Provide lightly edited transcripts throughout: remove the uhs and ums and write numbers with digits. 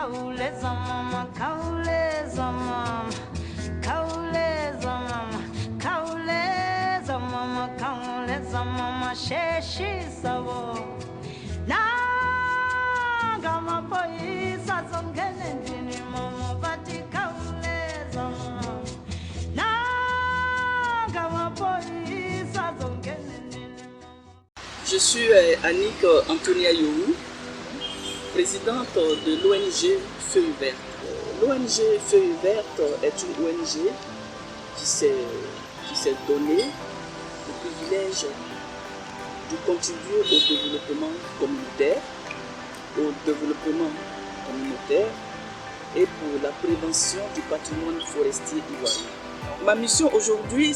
kauleza mama, kauleza mama, kauleza mama, kauleza mama, kauleza mama, sheshi sabo. Na gama boy sa zongene ndini mama, bati kauleza mama. Na gama boy sa zongene ndini mama. Je suis Annick Antonia Yohou, présidente de l'ONG Feuille Verte. L'ONG Feuille Verte est une ONG qui s'est donné le privilège de contribuer au développement communautaire et pour la prévention du patrimoine forestier ivoirien. Ma mission aujourd'hui,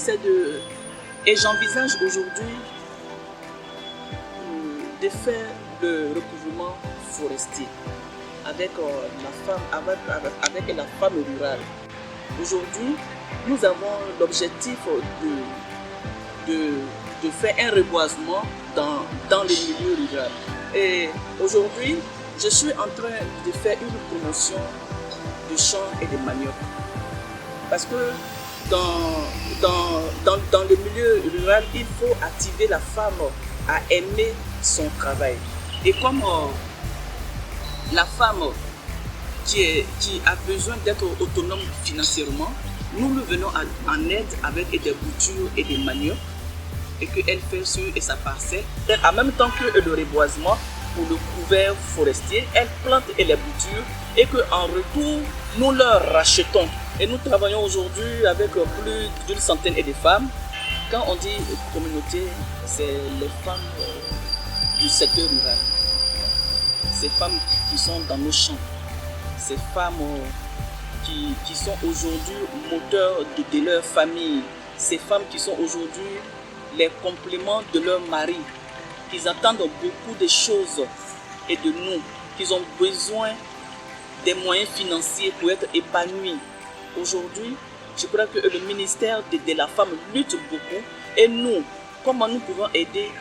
et j'envisage aujourd'hui de faire le recouvrement forestier avec la femme rurale. Aujourd'hui, nous avons l'objectif de faire un reboisement dans le milieu rural. Et aujourd'hui, je suis en train de faire une promotion de champs et de manioc. Parce que dans le milieu rural, il faut activer la femme à aimer son travail. Et comme la femme qui a besoin d'être autonome financièrement, nous lui venons en aide avec des boutures et des maniocs et qu'elle fait sur sa parcelle. En même temps que le reboisement pour le couvert forestier, elle plante les boutures et qu'en retour, nous leur rachetons. Et nous travaillons aujourd'hui avec plus d'une centaine de femmes. Quand on dit communauté, c'est les femmes du secteur rural. Ces femmes qui sont dans nos champs, ces femmes qui sont aujourd'hui moteurs de leur famille, ces femmes qui sont aujourd'hui les compléments de leur mari, qui attendent beaucoup de choses et de nous, qui ont besoin des moyens financiers pour être épanouis. Aujourd'hui, je crois que le ministère de la femme lutte beaucoup et nous, comment nous pouvons aider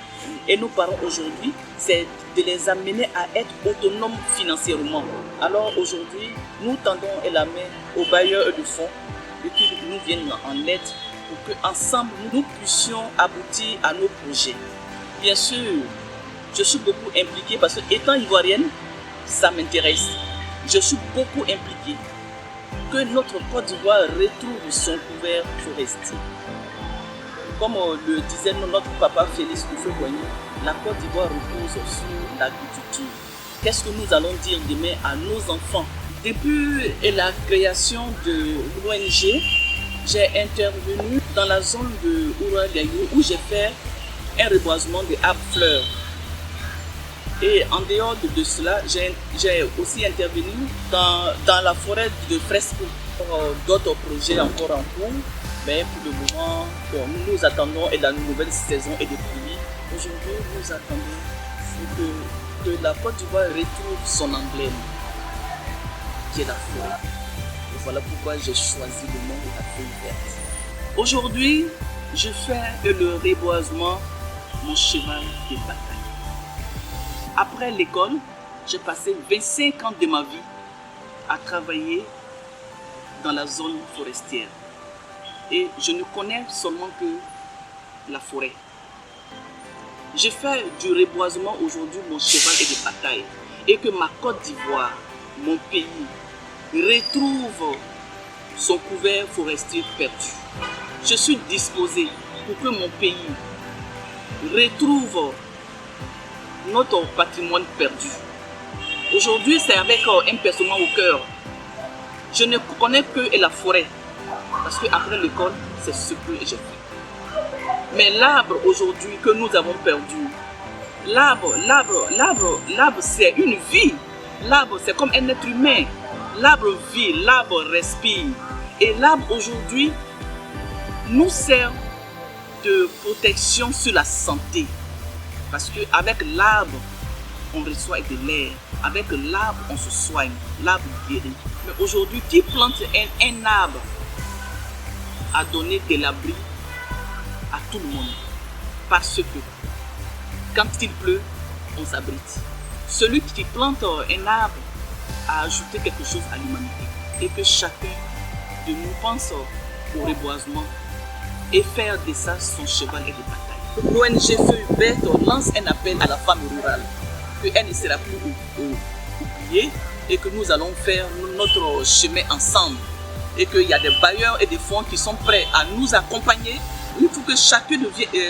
et nos parents aujourd'hui, c'est de les amener à être autonomes financièrement. Alors aujourd'hui, nous tendons la main aux bailleurs de fonds et qu'ils nous viennent en aide pour qu'ensemble nous puissions aboutir à nos projets. Bien sûr, je suis beaucoup impliquée parce que étant ivoirienne, ça m'intéresse. Je suis beaucoup impliquée que notre Côte d'Ivoire retrouve son couvert forestier. Comme le disait notre papa Félix Houphouët-Boigny, la Côte d'Ivoire repose sur l'agriculture. Qu'est-ce que nous allons dire demain à nos enfants? Depuis la création de l'ONG, j'ai intervenu dans la zone de Oura-Liaïou où j'ai fait un reboisement des arbres fleurs. Et en dehors de cela, j'ai aussi intervenu dans la forêt de Fresco pour d'autres projets encore en cours. Mais pour le moment, nous attendons la nouvelle saison et des pluies. Aujourd'hui, nous attendons que la Côte d'Ivoire retrouve son emblème, qui est la forêt. Et voilà pourquoi j'ai choisi le nom de la feuille verte. Aujourd'hui, je fais le reboisement, mon cheval de bataille. Après l'école, j'ai passé 25 ans de ma vie à travailler dans la zone forestière. Et je ne connais seulement que la forêt. Je fais du reboisement aujourd'hui mon cheval et de bataille. Et que ma Côte d'Ivoire, mon pays, retrouve son couvert forestier perdu. Je suis disposé pour que mon pays retrouve notre patrimoine perdu. Aujourd'hui, c'est avec un pincement au cœur. Je ne connais que la forêt. Parce qu'après l'école, c'est ce que j'ai fait. Mais l'arbre aujourd'hui que nous avons perdu, l'arbre c'est une vie. L'arbre c'est comme un être humain. L'arbre vit, l'arbre respire. Et l'arbre aujourd'hui nous sert de protection sur la santé. Parce qu'avec l'arbre, on reçoit de l'air. Avec l'arbre, on se soigne. L'arbre guérit. Mais aujourd'hui, qui plante un arbre à donner de l'abri à tout le monde. Parce que quand il pleut, on s'abrite. Celui qui plante un arbre à ajouter quelque chose à l'humanité et que chacun de nous pense au reboisement et faire de ça son cheval et de bataille. L'ONG Feu Hubert lance un appel à la femme rurale, qu'elle ne sera plus oubliée et que nous allons faire notre chemin ensemble et qu'il y a des bailleurs et des fonds qui sont prêts à nous accompagner. Il faut que chacun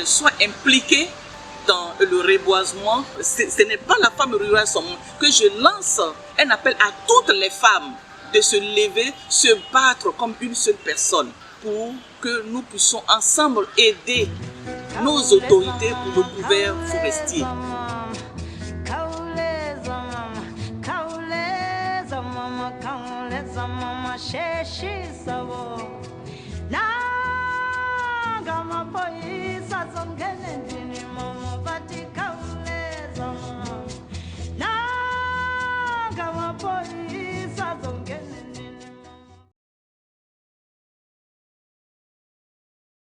soit impliqué dans le reboisement. Ce n'est pas la femme rurale seulement, que je lance un appel à toutes les femmes de se lever, se battre comme une seule personne pour que nous puissions ensemble aider nos autorités pour le couvert forestier. Boy